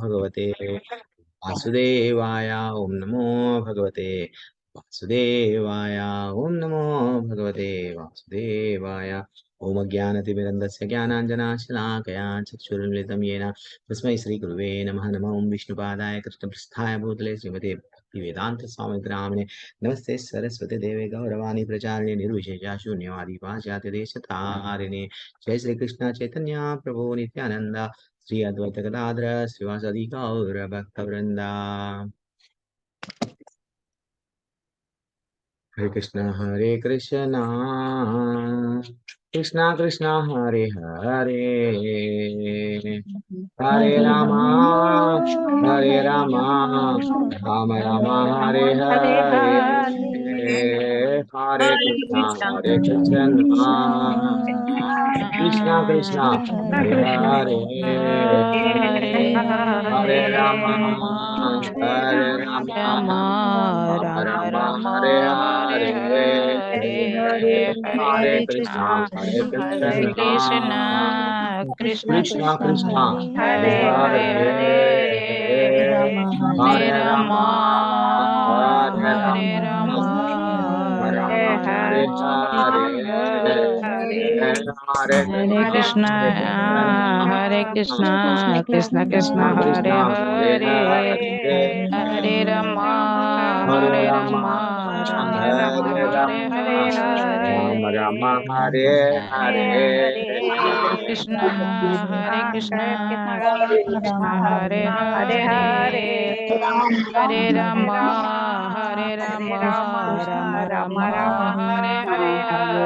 भगवते वासुदेवाय। ओम नमो भगवते वासुदेवाय। ओम नमो भगवते वासुदेवाय। ओम अज्ञानतिमिरन्धस्य ज्ञानाञ्जनशलाकया चक्षुरुन्मिलितं येन तस्मै श्रीगुरुवे नमः। नमो ओम विष्णुपादाय कृष्णपृष्ठाय भूतले श्रीमते भक्तिवेदान्तस्वामिनामिने नमस्ते सरस्वती देवे गौरवाणी प्रचारिणे निर्विशेषा शून्यवादी पाश्चात्यदेशतारिणे। जय श्री कृष्ण चैतन्य प्रभु नित्यानंद श्री अद्वैत गदाधर श्रीवासदि गौर भक्तवृंदा। हरे कृष्ण कृष्ण कृष्ण हरे हरे, हरे हरे राम राम हरे हरे राम राम राम राम हरे राम हरे हरे, हरे हरे कृष्ण हरे कृष्णा कृष्ण कृष्ण हरे हरे हरे, हरे हरे राम राम हरे राम राम राम राम हरे हरे हरे, हरे हरे हरे कृष्णा कृष्णा हरे कृष्ण हरे कृष्णा कृष्ण कृष्ण कृष्ण कृष्ण हरे हरे हरे हरे, हरे राम हरे राम हरे हरे राम राम राम राम हरे राम हरे, हरे हरे हरे कृष्णा हरे कृष्णा कृष्ण कृष्ण कृष्ण हरे हरे हरे हरे, हरे राम हरे हरे राम राम राम राम हरे हरे राम हरे राम राम हरे हरे, हरे कृष्णा कृष्ण कृष्ण हरे हरे हरे राम राम राम हरे हरे।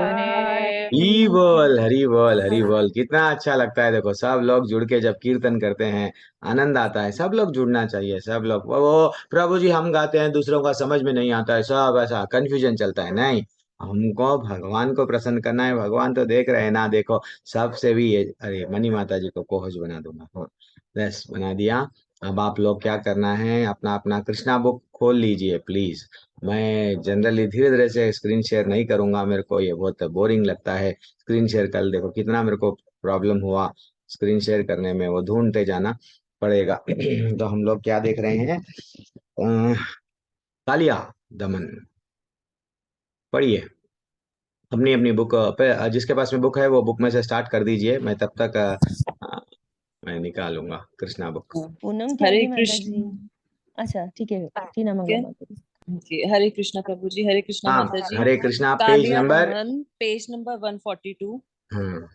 हरी बोल। कितना अच्छा लगता है, देखो सब लोग जुड़ के जब कीर्तन करते हैं आनंद आता है। सब लोग जुड़ना चाहिए, सब लोग। वो प्रभु जी हम गाते हैं दूसरों का समझ में नहीं आता है, सब ऐसा कंफ्यूजन चलता है। नहीं, हमको भगवान को प्रसन्न करना है। भगवान तो देख रहे हैं ना, देखो सबसे भी ये। अरे मनी माता जी को कोहज बना दूंगा, हो बस बना दिया। अब आप लोग क्या करना है, अपना अपना कृष्णा बुक खोल लीजिए प्लीज। मैं जनरली धीरे धीरे से स्क्रीन शेयर नहीं करूंगा, मेरे को ये बहुत बोरिंग लगता है स्क्रीन शेयर। कर देखो कितना मेरे को प्रॉब्लम हुआ स्क्रीन शेयर करने में, वो ढूंढते जाना पड़ेगा। तो हम लोग क्या देख रहे हैं, कालिया दमन पढ़िए। अपनी अपनी बुक पे, जिसके पास में बुक है वो बुक में से स्टार्ट कर दीजिए। मैं तब तक मैं निकालूंगा कृष्णा बुक। पूनम हरे त्यागी माता जी। कृष्ण। अच्छा ठीक है, टीना ठीक मंगला है माता जी। जी, हरे कृष्णा प्रभु जी, हरे कृष्णा हाँ, माता जी। हरे कृष्णा पेज कालिया नंबर। दमन पेज नंबर 142। हाँ ठीक।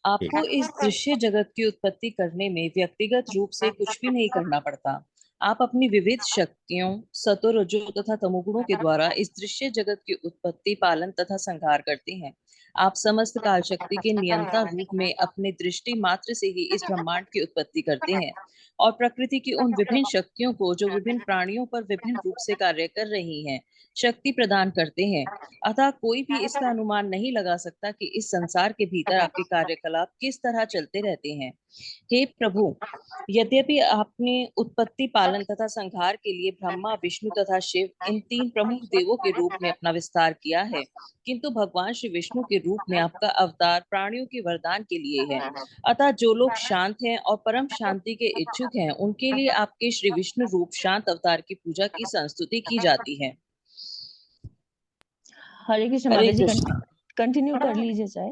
आपको इस दृश्य जगत की उत्पत्ति करने में व्यक्तिगत रूप से कुछ भी नहीं करना पड़ता। आप अपनी विविध शक्तियों सतो रजो तथा तमोगुणों के द्वारा इस दृश्य जगत की उत्पत्ति पालन तथा संहार करते हैं। आप समस्त काल शक्ति के नियंता रूप में अपने दृष्टि मात्र से ही इस ब्रह्मांड की उत्पत्ति करते हैं और प्रकृति की उन विभिन्न शक्तियों को जो विभिन्न प्राणियों पर विभिन्न रूप से कार्य कर रही हैं शक्ति प्रदान करते हैं। अतः कोई भी इसका अनुमान नहीं लगा सकता कि इस संसार के भीतर आपके कार्यकलाप किस तरह चलते रहते हैं। हे प्रभु, यद्यपि आपने उत्पत्ति पालन तथा संहार के लिए ब्रह्मा विष्णु तथा शिव इन तीन प्रमुख देवों के रूप में अपना विस्तार किया है, किंतु भगवान श्री विष्णु के रूप में आपका अवतार प्राणियों के वरदान के लिए है। अतः जो लोग शांत हैं और परम शांति के इच्छुक हैं उनके लिए आपके श्री विष्णु रूप शांत अवतार की पूजा की संस्तुति की जाती है। हरे कृष्ण हरे माता जी, कृष्ण। कंटिन्यू कर लीजिए चाहे।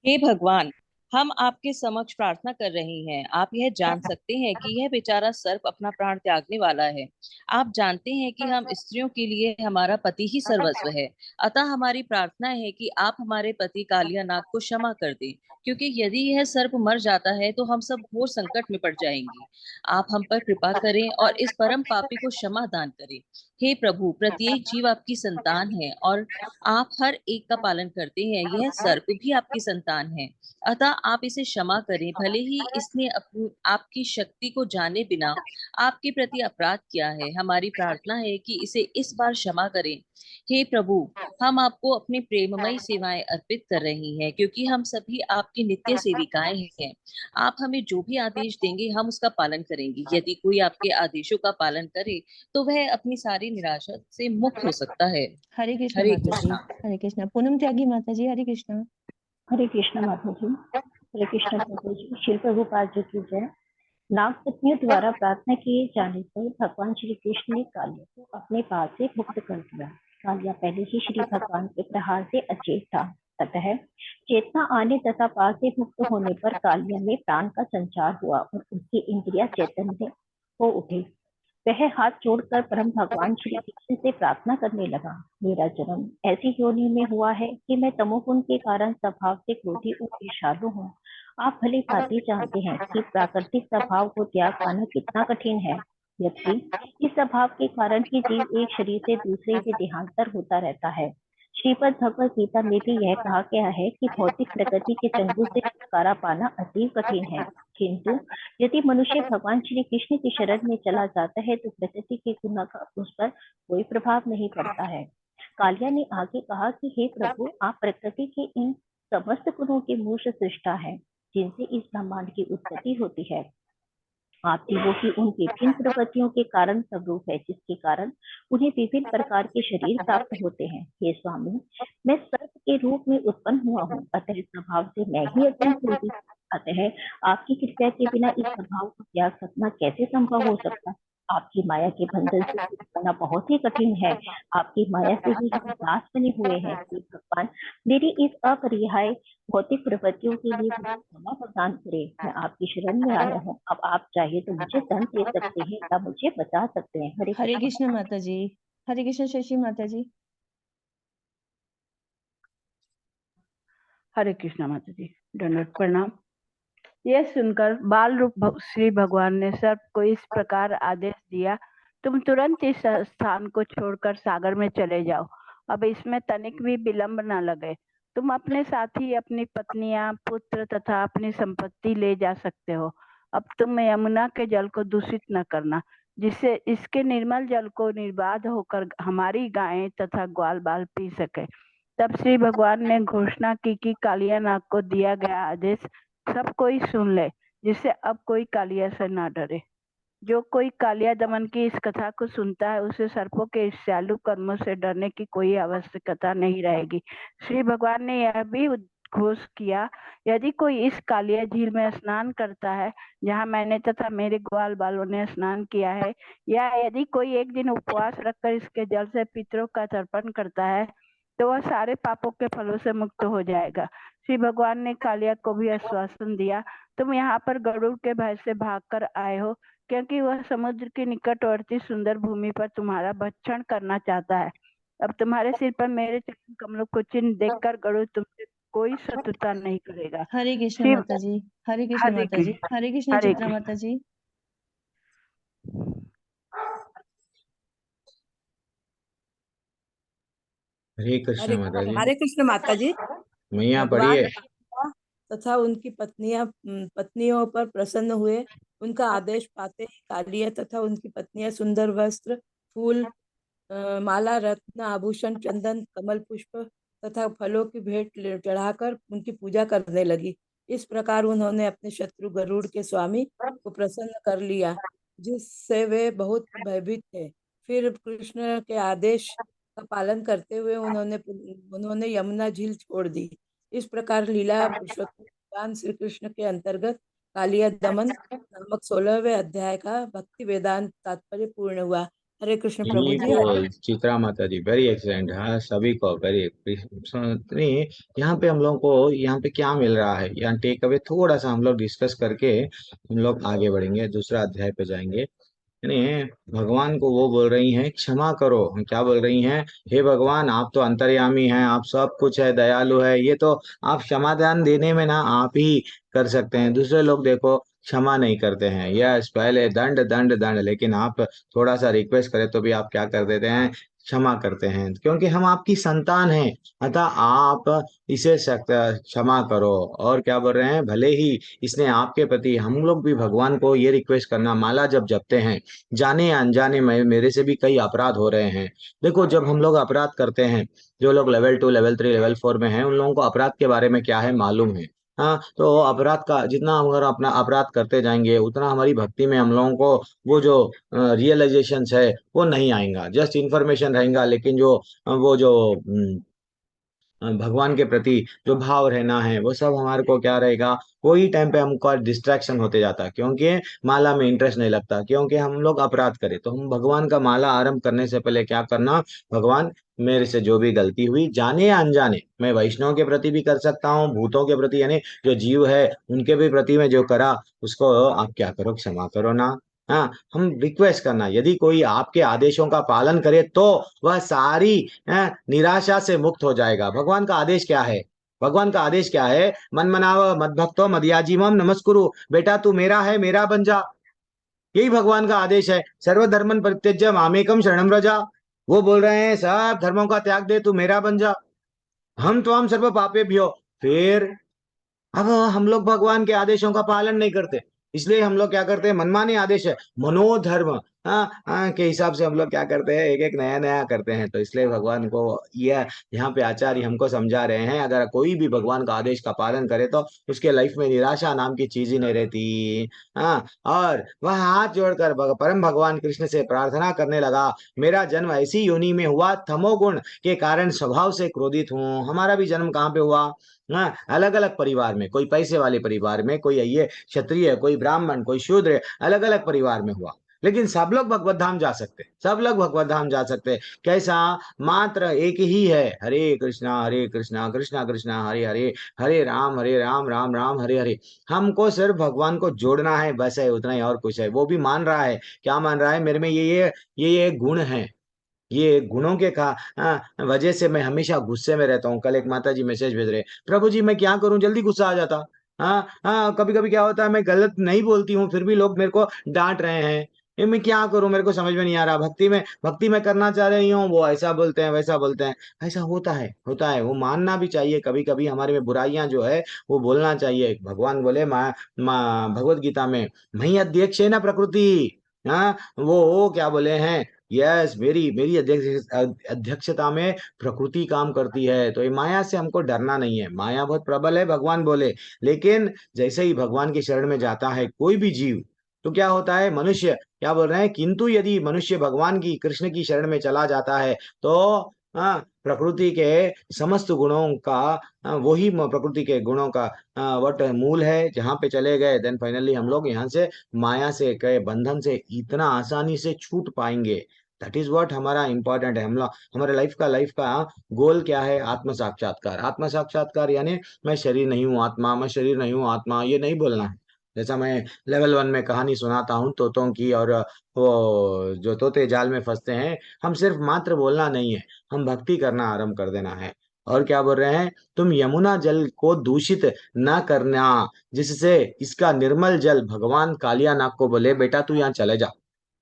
हे भगवान, हम आपके समक्ष प्रार्थना कर रहे हैं। आप यह जान सकते हैं कि यह बेचारा सर्प अपना प्राण त्यागने वाला है। आप जानते हैं कि हम स्त्रियों के लिए हमारा पति ही सर्वस्व है। अतः हमारी प्रार्थना है कि आप हमारे पति कालिया नाग को क्षमा कर दें, क्योंकि यदि यह सर्प मर जाता है तो हम सब घोर संकट में पड़ जाएंगे। आप हम पर कृपा करें और इस परम पापी को क्षमा दान करें। हे प्रभु, प्रत्येक जीव आपकी संतान है और आप हर एक का पालन करते हैं। यह सर्प भी आपकी संतान है, अतः आप इसे क्षमा करें। भले ही इसने आपकी शक्ति को जाने बिना आपके प्रति अपराध किया है, हमारी प्रार्थना है कि इसे इस बार क्षमा करें। हे प्रभु, हम आपको अपनी प्रेममयी सेवाएं अर्पित कर रही हैं, क्योंकि हम सभी आपकी नित्य सेविकाएं हैं। आप हमें जो भी आदेश देंगे हम उसका पालन करेंगे। यदि कोई आपके आदेशों का पालन करे तो वह अपनी सारी निराशा से मुक्त हो सकता है। हरे कृष्ण हरे माता जी। कृष्णा। हरे कृष्ण पूनम त्यागी माता जी। हरे कृष्ण। हरे कृष्ण माता जी। हरे कृष्ण प्रभु जी, श्री प्रभुपाद जी की जय। नागपत्नियों द्वारा प्रार्थना किए जाने पर भगवान श्री कृष्ण ने कालिया को अपने पास से मुक्त कर दिया। कालिया पहले ही श्री भगवान के प्रहार से अचेत था, अतः चेतना आने तथा पास से मुक्त होने पर कालिया में प्राण का संचार हुआ और उसकी इंद्रिया चैतन्य हो उठे। वह हाथ जोड़कर परम भगवान श्री कृष्ण से प्रार्थना करने लगा, मेरा जन्म ऐसी योनि में हुआ है कि मैं तमोगुण के कारण स्वभाव से क्रोधी और ईर्ष्यालु हूँ। आप भली भांति जानते हैं कि प्राकृतिक स्वभाव को त्याग पाना कितना कठिन है, जबकि इस स्वभाव के कारण ही जीव एक शरीर से दूसरे में देहांतर होता रहता है। श्रीमद् भगवद गीता में भी यह कहा गया है कि भौतिक प्रकृति के चंगुल से छुटकारा पाना अतीव कठिन है, किंतु यदि मनुष्य भगवान श्री कृष्ण की शरण में चला जाता है तो प्रकृति के गुणों का उस पर कोई प्रभाव नहीं पड़ता है। कालिया ने आगे कहा कि हे प्रभु, आप प्रकृति के इन समस्त गुणों के मूल सृष्टा हैं, जिनसे इस ब्रह्मांड की उत्पत्ति होती है। आप जीवों की उन विभिन्न प्रवृत्तियों के कारण स्वरूप है, जिसके कारण उन्हें विभिन्न प्रकार के शरीर प्राप्त होते हैं। हे स्वामी, मैं सर्प के रूप में उत्पन्न हुआ हूँ, अतः स्वभाव से मैं ही अत्यंत क्रोधी, अतः आपकी कृपा के बिना इस स्वभाव को त्याग सकना कैसे संभव हो सकता। आपकी माया के बंधन से मुक्त करना बहुत ही कठिन है। आपकी माया से ही हम दास बने हुए हैं। हे भगवान, मेरी इस अपरिहार्य भौतिक प्रवृत्तियों के लिए मुझे क्षमा प्रदान करें। मैं आपकी शरण में आया हूँ। अब आप चाहे तो मुझे दंड दे सकते हैं या मुझे बचा सकते हैं। हरे कृष्ण माता जी। हरे कृष्ण शशि माता जी। हरे कृष्णा माता जी, दंडवत प्रणाम। यह सुनकर बाल रूप श्री भगवान ने सर्प को इस प्रकार आदेश दिया, तुम तुरंत इस स्थान को छोड़कर सागर में चले जाओ। अब इसमें तनिक भी विलंब न लगे। तुम अपने साथ ही अपनी पत्नियां, पुत्र तथा अपनी संपत्ति ले जा सकते हो। अब तुम यमुना के जल को दूषित न करना, जिससे इसके निर्मल जल को निर्बाध होकर हमारी गायें तथा ग्वाल बाल पी सके। तब श्री भगवान ने घोषणा की कि कालिया नाग को दिया गया आदेश सब कोई सुन ले, जिससे अब कोई कालिया से ना डरे। जो कोई कालिया दमन की इस कथा को सुनता है, उसे सर्पों के ईर्ष्यालु कर्मों से डरने की कोई आवश्यकता नहीं रहेगी। श्री भगवान ने यह भी घोष किया, यदि कोई इस कालिया झील में स्नान करता है, जहाँ मैंने तथा मेरे ग्वाल बालों ने स्नान किया है, या यदि कोई एक दिन उपवास रखकर इसके जल से पितरों का तर्पण करता है, तो वह सारे पापों के फलों से मुक्त हो जाएगा। श्री भगवान ने कालिया को भी आश्वासन दिया, तुम यहाँ पर गरुड़ के भय से भागकर आए हो, क्योंकि वह समुद्र के निकटवर्ती सुंदर भूमि पर तुम्हारा भक्षण करना चाहता है। अब तुम्हारे सिर पर मेरे चरण कमलों को चिन्ह देखकर गरुड़ तुमसे कोई शत्रुता नहीं करेगा। हरे कृष्ण माता जी। हरे कृष्ण माता जी। हरे कृष्ण चित्रा माता जी। हरे कृष्ण माता जी। हरे कृष्ण माता जी। मैया भगवान पढ़िए। तथा उनकी पत्नियों पर प्रसन्न हुए। उनका आदेश पाते ही कालिया तथा उनकी पत्नियां सुंदर वस्त्र, फूल, माला, रत्न, आभूषण, चंदन, कमल पुष्प तथा फलों की भेंट चढ़ाकर उनकी पूजा करने लगी। इस प्रकार उन्होंने अपने शत्रु गरुड़ के स्वामी को प्रसन्न कर लिया, जिससे वे बहुत भयभीत थे। फिर कृष्ण के आदेश का पालन करते हुए उन्होंने यमुना झील छोड़ दी। इस प्रकार लीला पुरुषोत्तम भगवान श्री कृष्ण के अंतर्गत कालिया दमन नामक 16वें अध्याय का भक्ति वेदांत तात्पर्य पूर्ण हुआ। हरे कृष्ण प्रभु जी। बोल चित्रा माता जी, वेरी एक्सलेंट। हाँ, सभी को वेरी। नहीं, यहाँ पे हम लोग को यहाँ पे क्या मिल रहा है, यहाँ टेक अवे थोड़ा सा हम लोग डिस्कस करके हम लोग आगे बढ़ेंगे, दूसरा अध्याय पे जाएंगे। यानी भगवान को वो बोल रही हैं क्षमा करो। हम क्या बोल रही हैं, हे भगवान, आप तो अंतर्यामी हैं, आप सब कुछ है, दयालु है, ये तो आप क्षमादान देने में ना आप ही कर सकते हैं। दूसरे लोग देखो क्षमा नहीं करते हैं, यस पहले दंड दंड दंड, लेकिन आप थोड़ा सा रिक्वेस्ट करें तो भी आप क्या कर देते हैं, क्षमा करते हैं, क्योंकि हम आपकी संतान हैं। अतः आप इसे क्षमा करो। और क्या बोल रहे हैं, भले ही इसने आपके प्रति, हम लोग भी भगवान को ये रिक्वेस्ट करना, माला जब जपते हैं, जाने या अनजाने में मेरे से भी कई अपराध हो रहे हैं। देखो, जब हम लोग अपराध करते हैं, जो लोग लेवल 2 लेवल 3 लेवल 4 में हैं, उन लोगों को अपराध के बारे में क्या है मालूम है। हाँ, तो अपराध का जितना हम अगर अपना अपराध करते जाएंगे, उतना हमारी भक्ति में हम लोगों को वो जो रियलाइजेशन है वो नहीं आएगा, जस्ट इन्फॉर्मेशन रहेगा, लेकिन जो वो जो भगवान के प्रति जो भाव रहना है वो सब हमारे को क्या रहेगा, कोई टाइम पे हमको डिस्ट्रैक्शन होते जाता है, क्योंकि माला में इंटरेस्ट नहीं लगता, क्योंकि हम लोग अपराध करें। तो हम भगवान का माला आरंभ करने से पहले क्या करना, भगवान मेरे से जो भी गलती हुई जाने या अनजाने, मैं वैष्णव के प्रति भी कर सकता हूँ, भूतों के प्रति यानी जो जीव है उनके भी प्रति में जो करा उसको आप क्या करो, क्षमा करो ना। हाँ, हम रिक्वेस्ट करना, यदि कोई आपके आदेशों का पालन करे तो वह सारी निराशा से मुक्त हो जाएगा। भगवान का आदेश क्या है, भगवान का आदेश क्या है, मन मनाव मद भक्तो मदयाजीमम नमस्कुरु, बेटा तू मेरा है, मेरा बन जा। यही भगवान का आदेश है, सर्वधर्मन परित्यज्य मामेकम शरणम व्रजा। वो बोल रहे हैं सब धर्मों का त्याग दे, तू मेरा बन जा, हम तो हम सर्व पापे भी हो। फिर अब हम लोग भगवान के आदेशों का पालन नहीं करते, इसलिए हम लोग क्या करते हैं, मनमाने आदेश है, मनोधर्म के हिसाब से हम लोग क्या करते हैं, एक एक नया नया करते हैं। तो इसलिए भगवान को यह यहाँ पे आचार्य हमको समझा रहे हैं, अगर कोई भी भगवान का आदेश का पालन करे तो उसके लाइफ में निराशा नाम की चीज ही नहीं रहती। हाँ, और वह हाथ जोड़कर परम भगवान कृष्ण से प्रार्थना करने लगा, मेरा जन्म ऐसी योनि में हुआ, तमोगुण के कारण स्वभाव से क्रोधित हूँ। हमारा भी जन्म कहाँ पे हुआ, हाँ, अलग अलग परिवार में, कोई पैसे वाले परिवार में, कोई ये क्षत्रिय, कोई ब्राह्मण, कोई शूद्र, अलग अलग परिवार में हुआ, लेकिन सब लोग भगवत धाम जा सकते, सब लोग भगवत धाम जा सकते। कैसा, मात्र एक ही है, हरे कृष्णा कृष्णा कृष्णा हरे हरे, हरे राम राम राम हरे हरे। हमको सिर्फ भगवान को जोड़ना है, बस है उतना ही, और कुछ है। वो भी मान रहा है, क्या मान रहा है, मेरे में ये गुण है, ये गुणों के वजह से मैं हमेशा गुस्से में रहता हूँ। कल एक माता जी मैसेज भेज रहे, प्रभु जी मैं क्या करूं, जल्दी गुस्सा आ जाता। हाँ हाँ, कभी कभी क्या होता है, मैं गलत नहीं बोलती हूँ फिर भी लोग मेरे को डांट रहे हैं, ये मैं क्या करूं, मेरे को समझ में नहीं आ रहा। भक्ति में करना चाह रही हूँ, वो ऐसा बोलते हैं वैसा बोलते हैं। ऐसा होता है, वो मानना भी चाहिए, कभी कभी हमारे में बुराइयां जो है वो बोलना चाहिए। भगवान बोले माँ भगवत गीता में, मही अध्यक्ष है ना प्रकृति। हाँ, वो क्या बोले हैं, यस, मेरी मेरी अध्यक्षता में प्रकृति काम करती है। तो ये माया से हमको डरना नहीं है, माया बहुत प्रबल है भगवान बोले, लेकिन जैसे ही भगवान की शरण में जाता है कोई भी जीव, तो क्या होता है, मनुष्य क्या बोल रहे हैं, किंतु यदि मनुष्य भगवान की कृष्ण की शरण में चला जाता है तो हाँ, प्रकृति के समस्त गुणों का वही प्रकृति के गुणों का वट मूल है, जहाँ पे चले गए देन फाइनली हम लोग यहाँ से माया से के बंधन से इतना आसानी से छूट पाएंगे। दैट इज व्हाट हमारा इंपॉर्टेंट है। हम लोग हमारे लाइफ का गोल क्या है, आत्म साक्षात्कार। आत्म साक्षात्कार यानी मैं शरीर नहीं हूँ आत्मा, मैं शरीर नहीं हूँ आत्मा, ये नहीं बोलना है। जैसा मैं लेवल 1 में कहानी सुनाता हूँ तोतों की, और वो जो तोते जाल में फंसते हैं, हम सिर्फ मात्र बोलना नहीं है, हम भक्ति करना आरंभ कर देना है। और क्या बोल रहे हैं, तुम यमुना जल को दूषित न करना, जिससे इसका निर्मल जल, भगवान कालिया नाग को बोले बेटा तू यहाँ चले जा,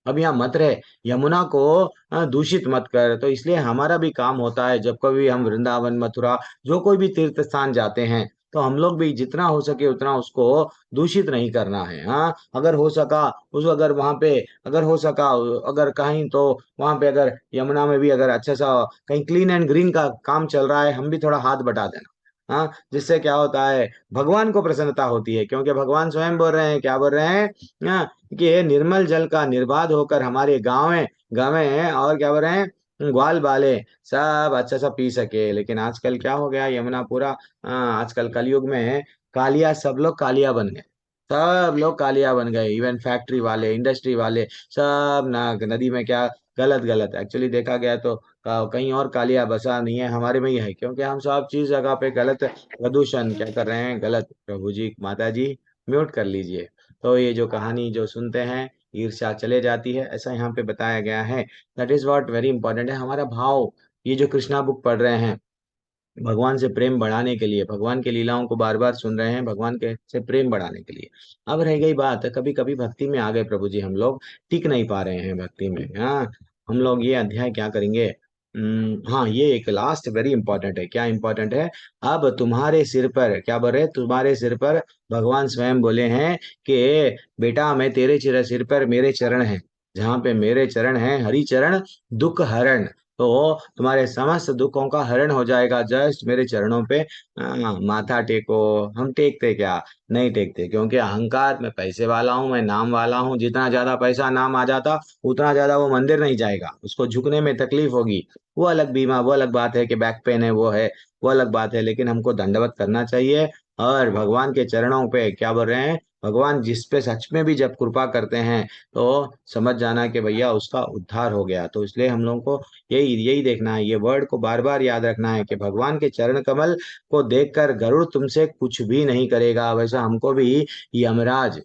अब यहाँ मत रहे, यमुना को दूषित मत कर। तो इसलिए हमारा भी काम होता है, जब कभी हम वृंदावन मथुरा जो कोई भी तीर्थ स्थान जाते हैं, तो हम लोग भी जितना हो सके उतना उसको दूषित नहीं करना है। हाँ, अगर हो सका उस अगर वहां पे अगर हो सका, अगर कहीं तो वहां पे अगर यमुना में भी अगर अच्छा सा कहीं क्लीन एंड ग्रीन का काम चल रहा है, हम भी थोड़ा हाथ बटा देना। हाँ, जिससे क्या होता है, भगवान को प्रसन्नता होती है, क्योंकि भगवान स्वयं बोल रहे हैं, क्या बोल रहे हैं, हाँ, कि ये निर्मल जल का निर्बाध होकर हमारे गाँव में और क्या बोल रहे हैं, ग्वाल बाले सब अच्छा सा पी सके। लेकिन आजकल क्या हो गया, यमुना पूरा आजकल कलयुग में कालिया, सब लोग कालिया बन गए, सब लोग कालिया बन गए, इवन फैक्ट्री वाले, इंडस्ट्री वाले, सब ना नदी में क्या, गलत गलत एक्चुअली देखा गया तो कहीं और कालिया बसा नहीं है, हमारे में ही है, क्योंकि हम सब चीज जगह पे गलत प्रदूषण क्या कर रहे हैं, गलत। प्रभु जी माता जी म्यूट कर लीजिए। तो ये जो कहानी जो सुनते हैं, ईर्ष्या चले जाती है, ऐसा यहाँ पे बताया गया है। That is what very important है, हमारा भाव। ये जो कृष्णा बुक पढ़ रहे हैं, भगवान से प्रेम बढ़ाने के लिए, भगवान की लीलाओं को बार बार सुन रहे हैं, भगवान के से प्रेम बढ़ाने के लिए। अब रह गई बात, कभी कभी भक्ति में आ गए प्रभु जी, हम लोग टिक नहीं पा रहे हैं भक्ति में। हाँ, हम लोग ये अध्याय क्या करेंगे, हाँ, ये एक लास्ट वेरी इंपॉर्टेंट है। क्या इंपॉर्टेंट है, अब तुम्हारे सिर पर, क्या बोल रहे, तुम्हारे सिर पर भगवान स्वयं बोले हैं कि बेटा मैं तेरे सिर पर मेरे चरण हैं, जहाँ पे मेरे चरण हैं, हरि चरण दुख हरण। तो तुम्हारे समस्त दुखों का हरण हो जाएगा। जस्ट मेरे चरणों पे माथा टेको। हम टेकते क्या? नहीं टेकते, क्योंकि अहंकार, मैं पैसे वाला हूँ, मैं नाम वाला हूँ। जितना ज्यादा पैसा नाम आ जाता उतना ज्यादा वो मंदिर नहीं जाएगा, उसको झुकने में तकलीफ होगी। वो अलग बीमा, वो अलग बात है कि बैक पेन है, वो है, वो अलग बात है। लेकिन हमको दंडवत करना चाहिए और भगवान के चरणों पे क्या बोल रहे हैं, भगवान जिस पे सच में भी जब कृपा करते हैं तो समझ जाना कि भैया उसका उद्धार हो गया। तो इसलिए हम लोगों को यही यही देखना है, ये वर्ड को बार बार याद रखना है कि भगवान के चरण कमल को देखकर गरुड़ तुमसे कुछ भी नहीं करेगा। वैसा हमको भी यमराज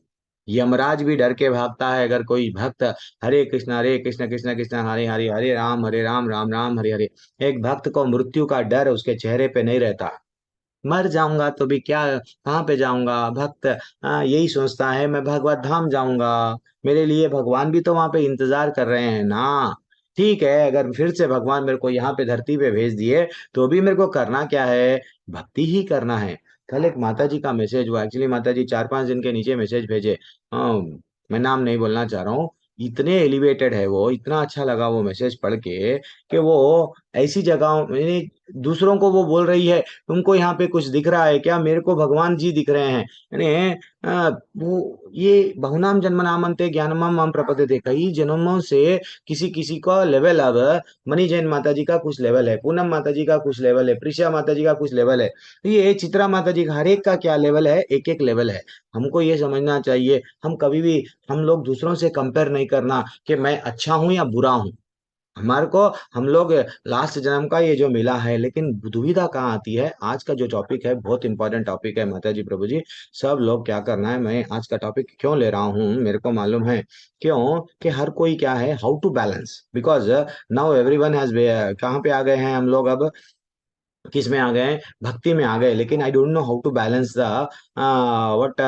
यमराज भी डर के भागता है। अगर कोई भक्त हरे कृष्ण कृष्ण कृष्ण हरे हरे, हरे राम राम हरे हरे, एक भक्त को मृत्यु का डर उसके चेहरे पे नहीं रहता। मर जाऊंगा तो भी क्या, कहाँ पे जाऊंगा? भक्त यही सोचता है मैं भगवत धाम जाऊंगा, मेरे लिए भगवान भी तो वहां पे इंतजार कर रहे हैं ना। ठीक है, अगर फिर से भगवान मेरे को यहाँ पे धरती पे भेज दिए तो भी मेरे को करना क्या है? भक्ति ही करना है। कल एक माता जी का मैसेज हुआ, एक्चुअली माता जी 4-5 दिन के नीचे मैसेज भेजे। मैं नाम नहीं बोलना चाह रहा हूँ। इतने एलिवेटेड है वो, इतना अच्छा लगा वो मैसेज पढ़ के कि वो ऐसी जगहों में दूसरों को वो बोल रही है, तुमको यहाँ पे कुछ दिख रहा है क्या? मेरे को भगवान जी दिख रहे हैं। यानी वो ये बहुनाम जन्मनामन्ते ज्ञानमम मम प्रपद्यते, कई जन्मों से किसी किसी का लेवल, अब मनी जैन माता जी का कुछ लेवल है, पूनम माता जी का कुछ लेवल है, प्रिशा माता जी का कुछ लेवल है, तो ये चित्रा माता जी का हर एक का क्या लेवल है, एक एक लेवल है। हमको ये समझना चाहिए, हम कभी भी, हम लोग दूसरों से कंपेयर नहीं करना कि मैं अच्छा हूं या बुरा हूं। हमारे को, हम लोग लास्ट जन्म का ये जो मिला है, लेकिन दुविधा कहाँ आती है? आज का जो टॉपिक है बहुत इंपॉर्टेंट टॉपिक है माता जी, प्रभु जी। सब लोग क्या करना है, मैं आज का टॉपिक क्यों ले रहा हूँ मेरे को मालूम है। क्यों? कि हर कोई क्या है, how to balance, because now everyone has, कहाँ पे आ गए हैं हम लोग अब? किस में आ गए? भक्ति में आ गए। लेकिन I don't know how to balance the what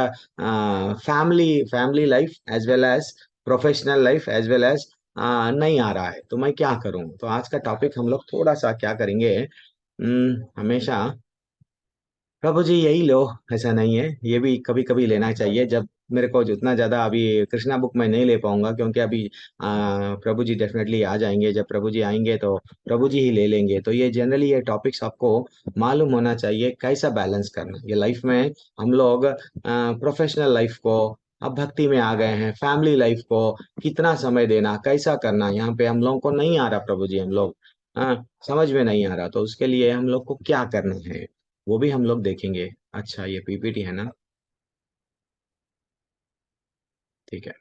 family family life as well as professional life as well as, नहीं आ रहा है। तो मैं क्या करूं? तो आज का टॉपिक हम लोग थोड़ा सा क्या करेंगे, हमेशा प्रभु जी यही लो, ऐसा नहीं है, ये भी कभी कभी लेना चाहिए। जब मेरे को जितना ज्यादा, अभी कृष्णा बुक में नहीं ले पाऊंगा क्योंकि अभी प्रभु जी डेफिनेटली आ जाएंगे। जब प्रभु जी आएंगे तो प्रभु जी ही ले लेंगे। तो ये जनरली ये टॉपिक्स आपको मालूम होना चाहिए, कैसा बैलेंस करना ये लाइफ में। हम लोग प्रोफेशनल लाइफ को, अब भक्ति में आ गए हैं, फैमिली लाइफ को कितना समय देना, कैसा करना, यहाँ पे हम लोगों को नहीं आ रहा प्रभु जी। हम लोग समझ में नहीं आ रहा, तो उसके लिए हम लोग को क्या करना है वो भी हम लोग देखेंगे। अच्छा, ये पीपीटी है ना? ठीक है।